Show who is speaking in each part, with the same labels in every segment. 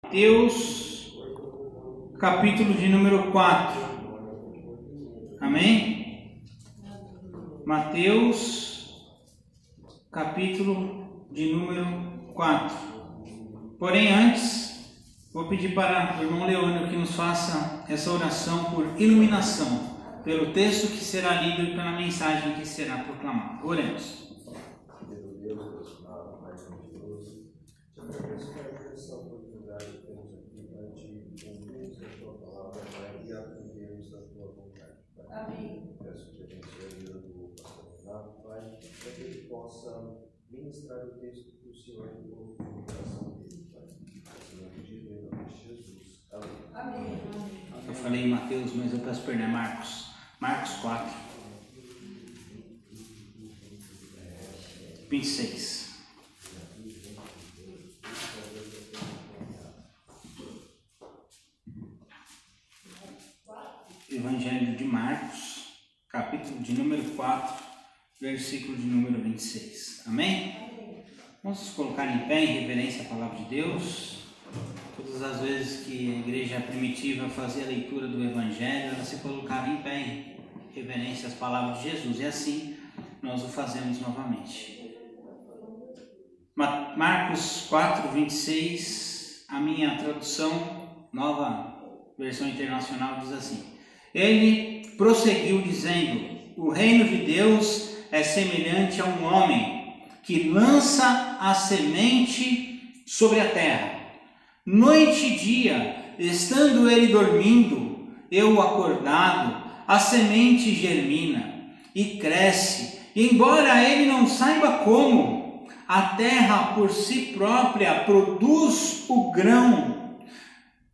Speaker 1: Mateus, capítulo de número 4. Amém? Mateus, capítulo de número 4. Porém, antes, vou pedir para o irmão Leônio que nos faça essa oração por iluminação, pelo texto que será lido e pela mensagem que será proclamada. Oremos.
Speaker 2: Amém. Peço que abençoe a vida do pastor Renato, Pai, para que ele possa ministrar o texto que o Senhor colocou no coração dele, Pai. Senhor, pedido em nome de Jesus. Amém.
Speaker 1: Eu falei em Mateus, mas eu peço perdão, Marcos. Marcos 4, 26. Evangelho de Marcos, capítulo de número 4, versículo de número 26. Amém? Vamos nos colocar em pé em reverência à palavra de Deus. Todas as vezes que a igreja primitiva fazia a leitura do Evangelho, ela se colocava em pé em reverência às palavras de Jesus. E assim nós o fazemos novamente. Marcos 4, 26, a minha tradução, nova versão internacional, diz assim: Ele prosseguiu dizendo: o reino de Deus é semelhante a um homem que lança a semente sobre a terra. Noite e dia, estando ele dormindo, eu acordado, a semente germina e cresce, e embora ele não saiba como, a terra por si própria produz o grão,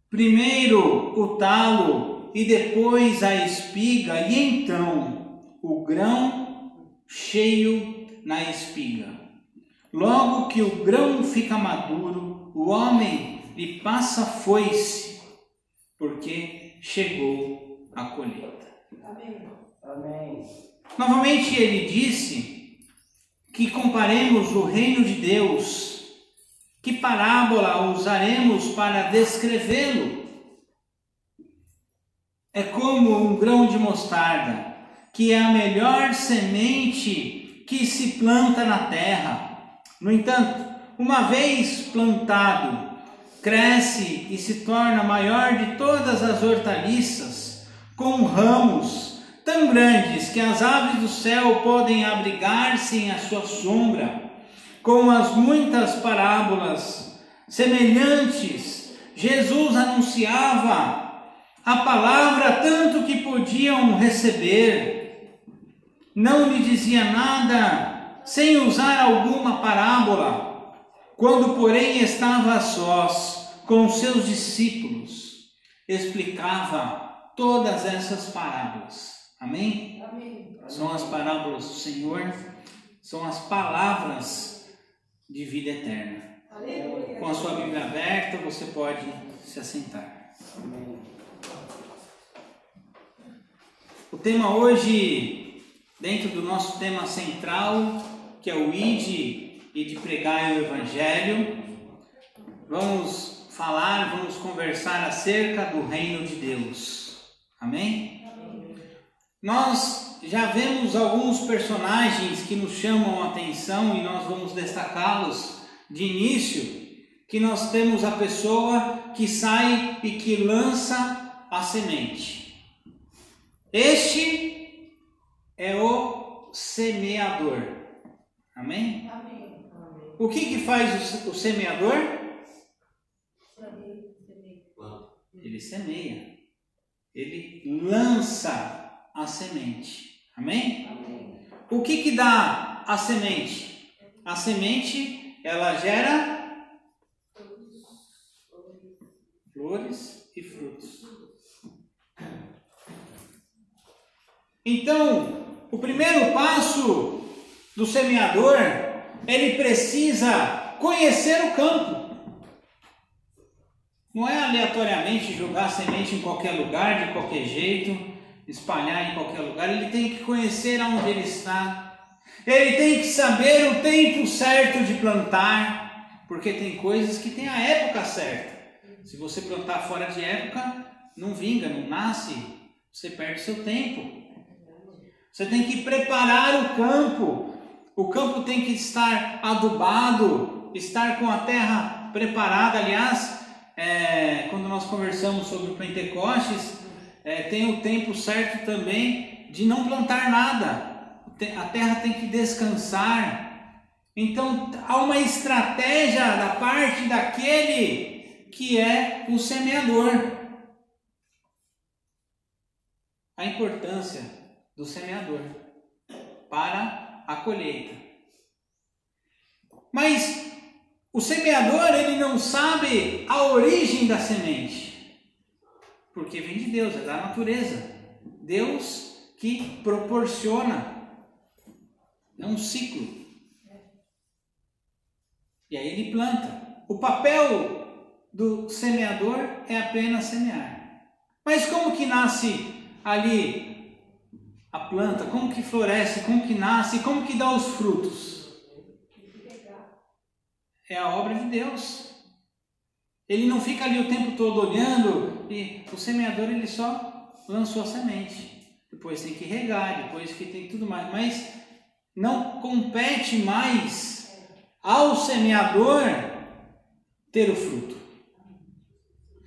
Speaker 1: primeiro o talo e depois a espiga, e então o grão cheio na espiga. Logo que o grão fica maduro, o homem lhe passa foice, porque chegou a colheita.
Speaker 2: Amém. Amém.
Speaker 1: Novamente ele disse que comparemos o reino de Deus. Que parábola usaremos para descrevê-lo? É como um grão de mostarda, que é a melhor semente que se planta na terra. No entanto, uma vez plantado, cresce e se torna maior de todas as hortaliças, com ramos tão grandes que as aves do céu podem abrigar-se à sua sombra. Com as muitas parábolas semelhantes, Jesus anunciava a palavra tanto que podiam receber. Não lhe dizia nada sem usar alguma parábola. Quando, porém, estava a sós com seus discípulos, explicava todas essas parábolas. Amém?
Speaker 2: Amém.
Speaker 1: São as parábolas do Senhor, são as palavras de vida eterna.
Speaker 2: Aleluia.
Speaker 1: Com a sua Bíblia aberta, você pode se assentar.
Speaker 2: Amém.
Speaker 1: O tema hoje, dentro do nosso tema central, que é o Ide e de pregar o Evangelho, vamos conversar acerca do reino de Deus. Amém?
Speaker 2: Amém.
Speaker 1: Nós já vemos alguns personagens que nos chamam a atenção e nós vamos destacá-los de início, que nós temos a pessoa que sai e que lança a semente. Este é o semeador. Amém?
Speaker 2: Amém.
Speaker 1: O que faz o semeador? Ele semeia. Ele lança a semente. Amém?
Speaker 2: Amém.
Speaker 1: O que dá a semente? A semente, ela gera flores e frutos. Então, o primeiro passo do semeador, ele precisa conhecer o campo. Não é aleatoriamente jogar semente em qualquer lugar, de qualquer jeito, espalhar em qualquer lugar. Ele tem que conhecer aonde ele está. Ele tem que saber o tempo certo de plantar, porque tem coisas que tem a época certa. Se você plantar fora de época, não vinga, não nasce, você perde seu tempo. Você tem que preparar o campo. O campo tem que estar adubado, estar com a terra preparada. Aliás, quando nós conversamos sobre o Pentecostes, tem o tempo certo também de não plantar nada. A terra tem que descansar. Então, há uma estratégia da parte daquele que é o semeador. A importância do semeador para a colheita. Mas o semeador, ele não sabe a origem da semente, porque vem de Deus, é da natureza. Deus que proporciona, é um ciclo. E aí ele planta. O papel do semeador é apenas semear. Mas como que nasce ali a planta? Como que floresce? Como que nasce? Como que dá os frutos? É a obra de Deus. Ele não fica ali o tempo todo olhando, e o semeador ele só lançou a semente. Depois tem que regar, depois que tem tudo mais. Mas não compete mais ao semeador ter o fruto.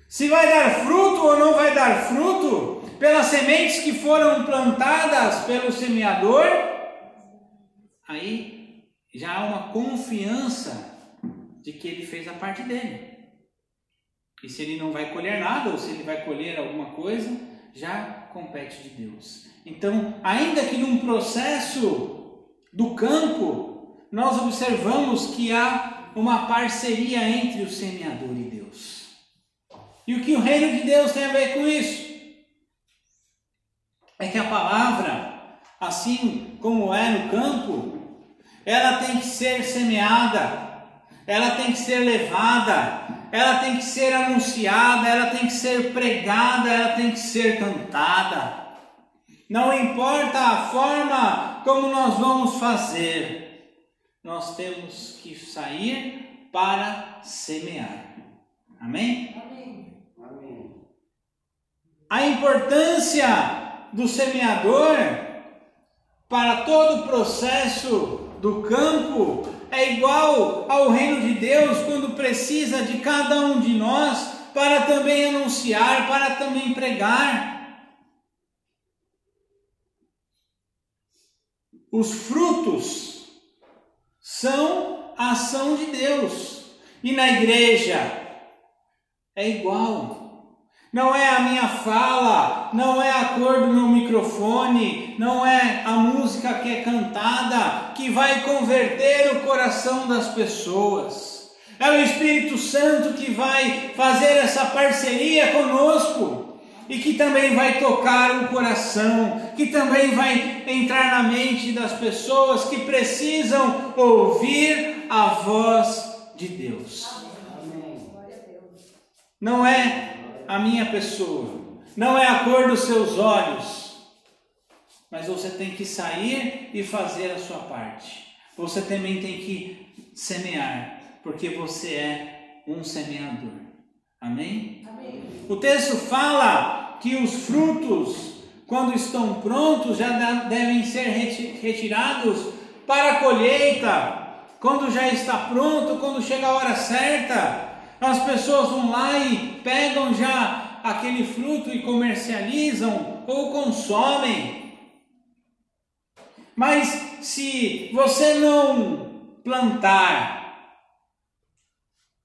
Speaker 1: Se vai dar fruto ou não vai dar fruto, pelas sementes que foram plantadas pelo semeador, aí já há uma confiança de que ele fez a parte dele. E se ele não vai colher nada, ou se ele vai colher alguma coisa, já compete de Deus. Então, ainda que num processo do campo, nós observamos que há uma parceria entre o semeador e Deus. E o que o reino de Deus tem a ver com isso? É que a palavra, assim como é no campo, ela tem que ser semeada, ela tem que ser levada, ela tem que ser anunciada, ela tem que ser pregada, ela tem que ser cantada. Não importa a forma como nós vamos fazer, nós temos que sair para semear. Amém?
Speaker 2: Amém.
Speaker 1: A importância do semeador para todo o processo do campo é igual ao reino de Deus, quando precisa de cada um de nós para também anunciar, para também pregar. Os frutos são a ação de Deus, e na igreja é igual. Não é a minha fala, não é a cor do meu microfone, não é a música que é cantada que vai converter o coração das pessoas. É o Espírito Santo que vai fazer essa parceria conosco e que também vai tocar o coração, que também vai entrar na mente das pessoas que precisam ouvir a voz de Deus. Não é a minha pessoa, não é a cor dos seus olhos, mas você tem que sair e fazer a sua parte. Você também tem que semear, porque você é um semeador. Amém? Amém. O texto fala que os frutos, quando estão prontos, já devem ser retirados para a colheita. Quando já está pronto, quando chega a hora certa, as pessoas vão lá e pegam já aquele fruto e comercializam ou consomem. Mas se você não plantar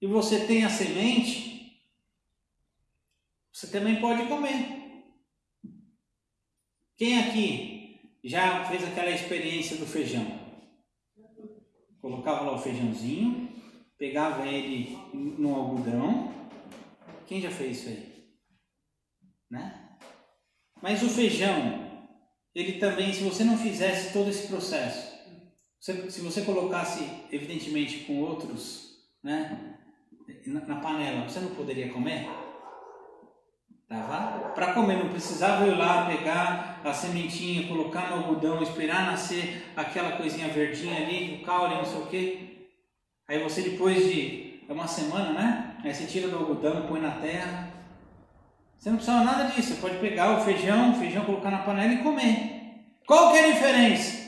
Speaker 1: e você tem a semente, você também pode comer. Quem aqui já fez aquela experiência do feijão? Colocava lá o feijãozinho, pegava ele no algodão. Quem já fez isso aí? Né? Mas o feijão, ele também, se você não fizesse todo esse processo, se você colocasse, evidentemente, com outros, né, na panela, você não poderia comer? Dava? Para comer, não precisava ir lá pegar a sementinha, colocar no algodão, esperar nascer aquela coisinha verdinha ali, o caule, não sei o quê. Aí você, depois de uma semana, né? Aí você tira do algodão, põe na terra. Você não precisa nada disso. Você pode pegar o feijão colocar na panela e comer. Qual que é a diferença?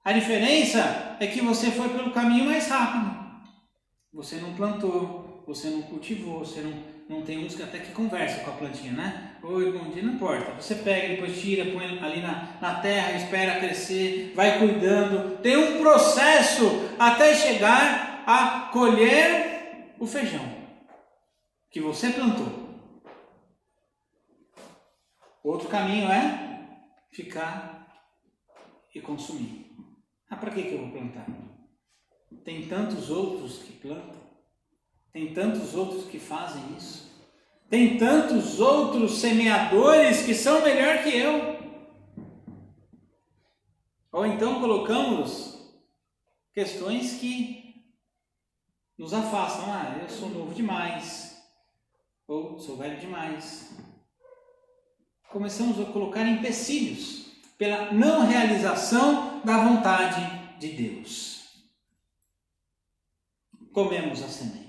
Speaker 1: A diferença é que você foi pelo caminho mais rápido. Você não plantou, você não cultivou, você não tem uns que até que conversa com a plantinha, né? Oi, bom dia, não importa. Você pega, depois tira, põe ali na terra, espera crescer, vai cuidando. Tem um processo até chegar a colher o feijão que você plantou. Outro caminho é ficar e consumir. Ah, para que eu vou plantar? Tem tantos outros que plantam. Tem tantos outros que fazem isso. Tem tantos outros semeadores que são melhor que eu. Ou então colocamos questões que nos afastam. Ah, eu sou novo demais. Ou sou velho demais. Começamos a colocar empecilhos pela não realização da vontade de Deus. Comemos a semente.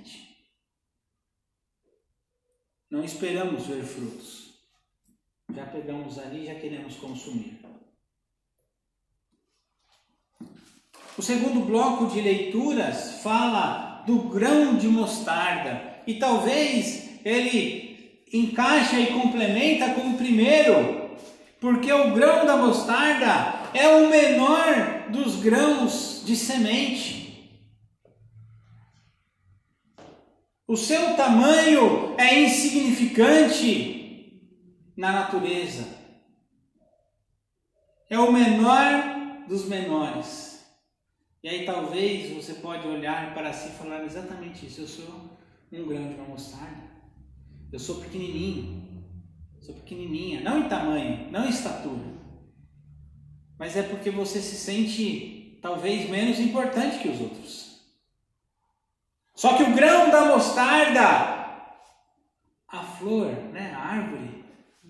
Speaker 1: Não esperamos ver frutos. Já pegamos ali e já queremos consumir. O segundo bloco de leituras fala do grão de mostarda. E talvez ele encaixa e complementa com o primeiro. Porque o grão da mostarda é o menor dos grãos de semente. O seu tamanho é insignificante na natureza. É o menor dos menores. E aí talvez você pode olhar para si e falar exatamente isso. Eu sou um grão de uma mostarda. Eu sou pequenininho. Sou pequenininha. Não em tamanho, não em estatura. Mas é porque você se sente talvez menos importante que os outros. Só que o grão da mostarda, a flor, né, a árvore,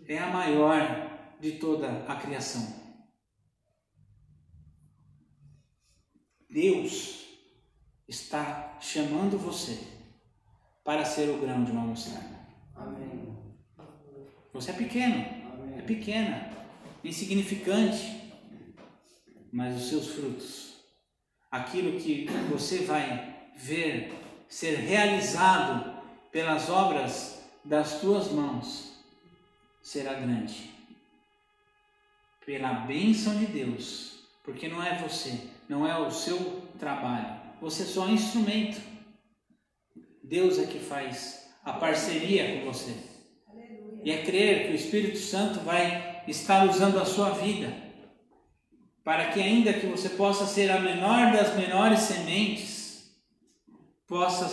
Speaker 1: é a maior de toda a criação. Deus está chamando você para ser o grão de uma mostarda.
Speaker 2: Amém.
Speaker 1: Você é pequeno, é pequena, insignificante, mas os seus frutos, aquilo que você vai ver ser realizado pelas obras das tuas mãos, será grande. Pela bênção de Deus, porque não é você, não é o seu trabalho, você é só um instrumento. Deus é que faz a parceria com você. Aleluia. E é crer que o Espírito Santo vai estar usando a sua vida, para que ainda que você possa ser a menor das menores sementes, possa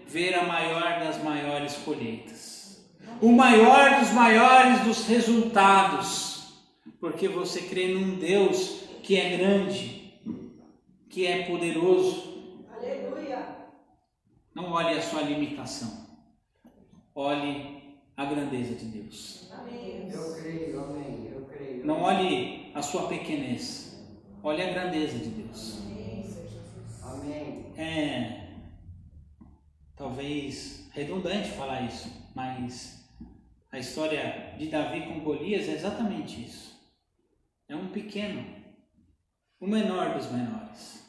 Speaker 1: ver a maior das maiores colheitas, o maior dos maiores dos resultados, porque você crê num Deus que é grande, que é poderoso. Aleluia! Não olhe a sua limitação, olhe a grandeza de Deus.
Speaker 2: Amém. Eu creio, amém. Eu creio.
Speaker 1: Não olhe a sua pequenez, olhe a grandeza de Deus.
Speaker 2: Amém.
Speaker 1: Talvez redundante falar isso, mas a história de Davi com Golias é exatamente isso. É um pequeno, o menor dos menores,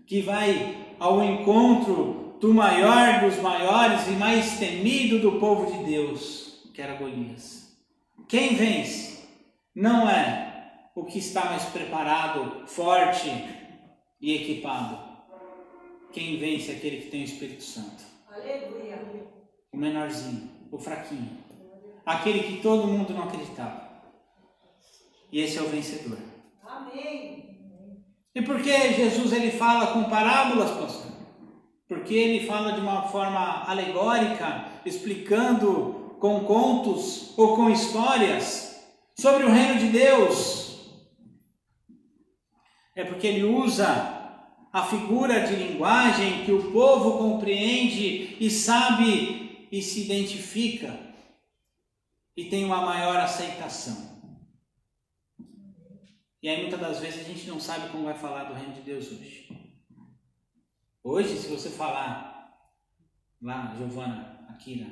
Speaker 1: que vai ao encontro do maior dos maiores e mais temido do povo de Deus, que era Golias. Quem vence não é o que está mais preparado, forte e equipado. Quem vence é aquele que tem o Espírito Santo. Aleluia. O menorzinho, o fraquinho, aquele que todo mundo não acreditava. E esse é o vencedor. Amém. E por que Jesus ele fala com parábolas, pastor? Porque ele fala de uma forma alegórica, explicando com contos ou com histórias sobre o reino de Deus. É porque ele usa a figura de linguagem que o povo compreende e sabe e se identifica e tem uma maior aceitação. E aí muitas das vezes a gente não sabe como vai falar do reino de Deus hoje. Hoje, se você falar lá, Giovana, aqui,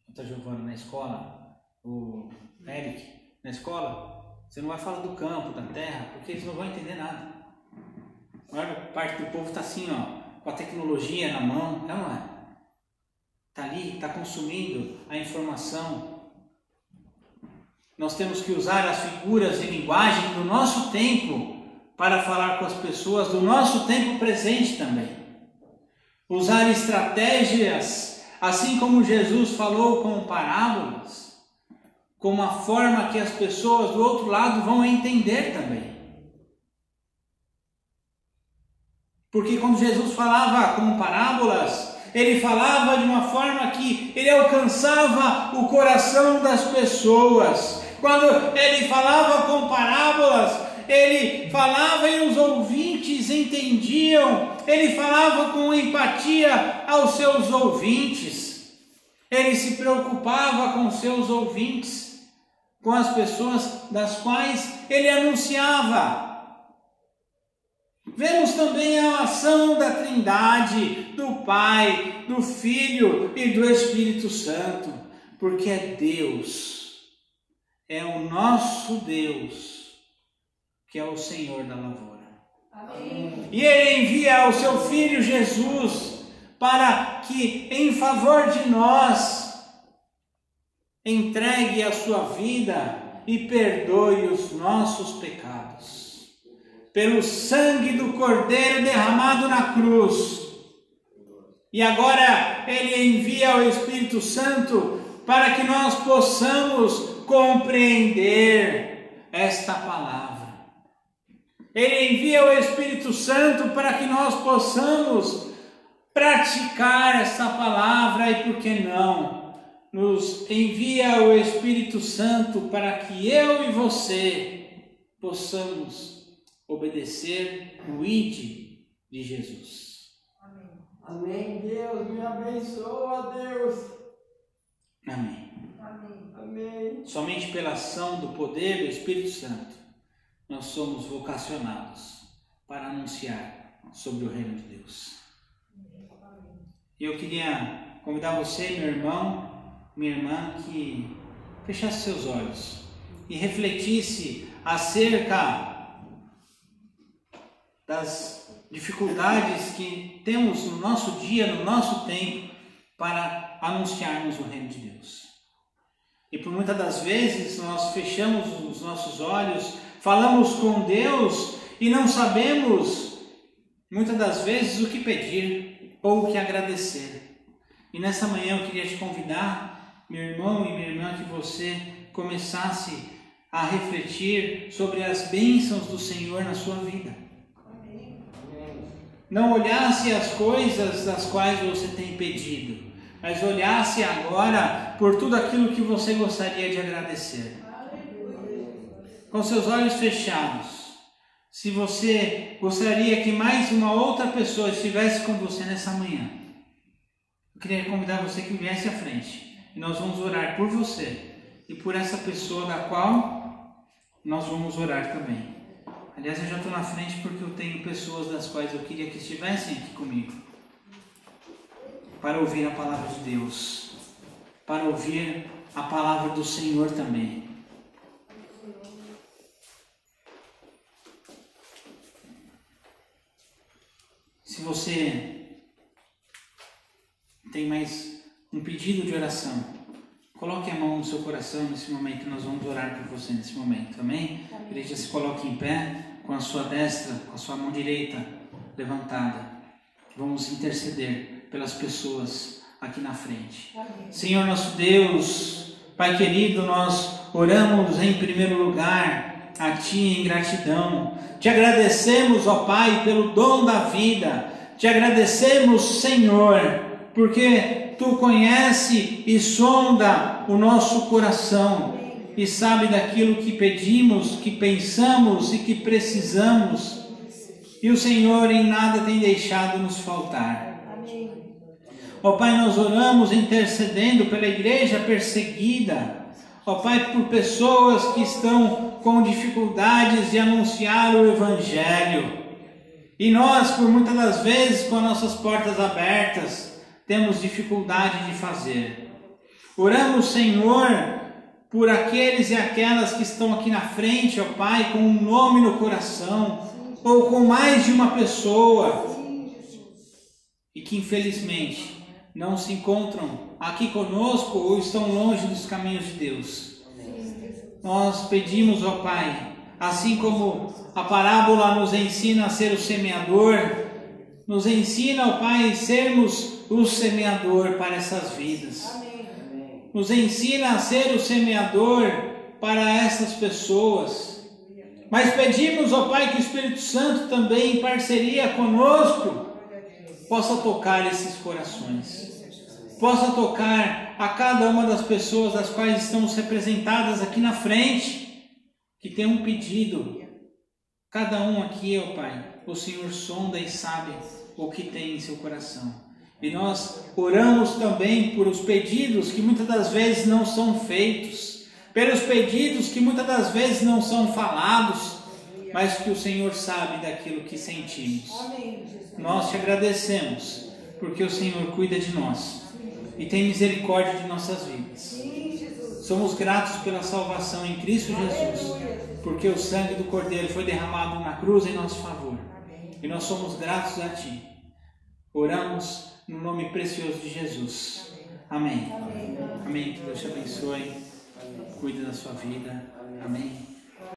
Speaker 1: outra Giovana na escola, o Eric na escola, você não vai falar do campo, da terra, porque eles não vão entender nada. A maior parte do povo está assim, ó, com a tecnologia na mão, não é? Está ali, está consumindo a informação. Nós temos que usar as figuras de linguagem do nosso tempo para falar com as pessoas do nosso tempo presente também. Usar estratégias, assim como Jesus falou com parábolas, com uma forma que as pessoas do outro lado vão entender também. Porque quando Jesus falava com parábolas, ele falava de uma forma que ele alcançava o coração das pessoas. Quando ele falava com parábolas, ele falava e os ouvintes entendiam. Ele falava com empatia aos seus ouvintes. Ele se preocupava com seus ouvintes, com as pessoas das quais ele anunciava. Vemos também a ação da Trindade, do Pai, do Filho e do Espírito Santo, porque é Deus, é o nosso Deus, que é o Senhor da lavoura. Amém. E Ele envia o seu Filho Jesus para que, em favor de nós, entregue a sua vida e perdoe os nossos pecados. Pelo sangue do Cordeiro derramado na cruz. E agora Ele envia o Espírito Santo para que nós possamos compreender esta palavra. Ele envia o Espírito Santo para que nós possamos praticar esta palavra e, por que não, nos envia o Espírito Santo para que eu e você possamos obedecer o ID de Jesus.
Speaker 3: Amém. Amém. Deus me abençoa, Deus.
Speaker 1: Amém.
Speaker 3: Amém. Amém.
Speaker 1: Somente pela ação do poder do Espírito Santo nós somos vocacionados para anunciar sobre o reino de Deus. E eu queria convidar você, meu irmão, minha irmã, que fechasse seus olhos e refletisse acerca das dificuldades que temos no nosso dia, no nosso tempo, para anunciarmos o reino de Deus. E por muitas das vezes nós fechamos os nossos olhos, falamos com Deus e não sabemos, muitas das vezes, o que pedir ou o que agradecer. E nessa manhã eu queria te convidar, meu irmão e minha irmã, que você começasse a refletir sobre as bênçãos do Senhor na sua vida. Não olhasse as coisas das quais você tem pedido, mas olhasse agora por tudo aquilo que você gostaria de agradecer. Com seus olhos fechados, se você gostaria que mais uma outra pessoa estivesse com você nessa manhã, eu queria convidar você que viesse à frente, e nós vamos orar por você e por essa pessoa da qual nós vamos orar também. Aliás, eu já estou na frente porque eu tenho pessoas das quais eu queria que estivessem aqui comigo para ouvir a palavra de Deus, para ouvir a palavra do Senhor também. Se você tem mais um pedido de oração, coloque a mão no seu coração nesse momento, nós vamos orar por você nesse momento, amém? A igreja se coloque em pé, com a sua destra, com a sua mão direita levantada. Vamos interceder pelas pessoas aqui na frente. Amém. Senhor nosso Deus, Pai querido, nós oramos em primeiro lugar a Ti em gratidão. Te agradecemos, ó Pai, pelo dom da vida. Te agradecemos, Senhor, porque Tu conhece e sonda o nosso coração e sabe daquilo que pedimos, que pensamos e que precisamos. E o Senhor em nada tem deixado nos faltar. Ó Pai, nós oramos intercedendo pela igreja perseguida. Ó Pai, por pessoas que estão com dificuldades de anunciar o Evangelho. E nós, por muitas das vezes, com as nossas portas abertas, temos dificuldade de fazer. Oramos, Senhor, por aqueles e aquelas que estão aqui na frente, ó Pai, com um nome no coração, ou com mais de uma pessoa, e que infelizmente não se encontram aqui conosco ou estão longe dos caminhos de Deus. Nós pedimos, ó Pai, assim como a parábola nos ensina a ser o semeador, nos ensina, ó Pai, sermos o semeador para essas vidas. Nos ensina a ser o semeador para essas pessoas. Mas pedimos, ó Pai, que o Espírito Santo também, em parceria conosco, possa tocar esses corações. Possa tocar a cada uma das pessoas das quais estamos representadas aqui na frente, que tem um pedido. Cada um aqui, ó Pai, o Senhor sonda e sabe o que tem em seu coração. E nós oramos também por os pedidos que muitas das vezes não são feitos, pelos pedidos que muitas das vezes não são falados, mas que o Senhor sabe daquilo que sentimos. Nós te agradecemos, porque o Senhor cuida de nós e tem misericórdia de nossas vidas. Somos gratos pela salvação em Cristo Jesus, porque o sangue do Cordeiro foi derramado na cruz em nosso favor. E nós somos gratos a Ti. Oramos no nome precioso de Jesus. Amém. Amém. Que Deus te abençoe. Cuide da sua vida. Amém.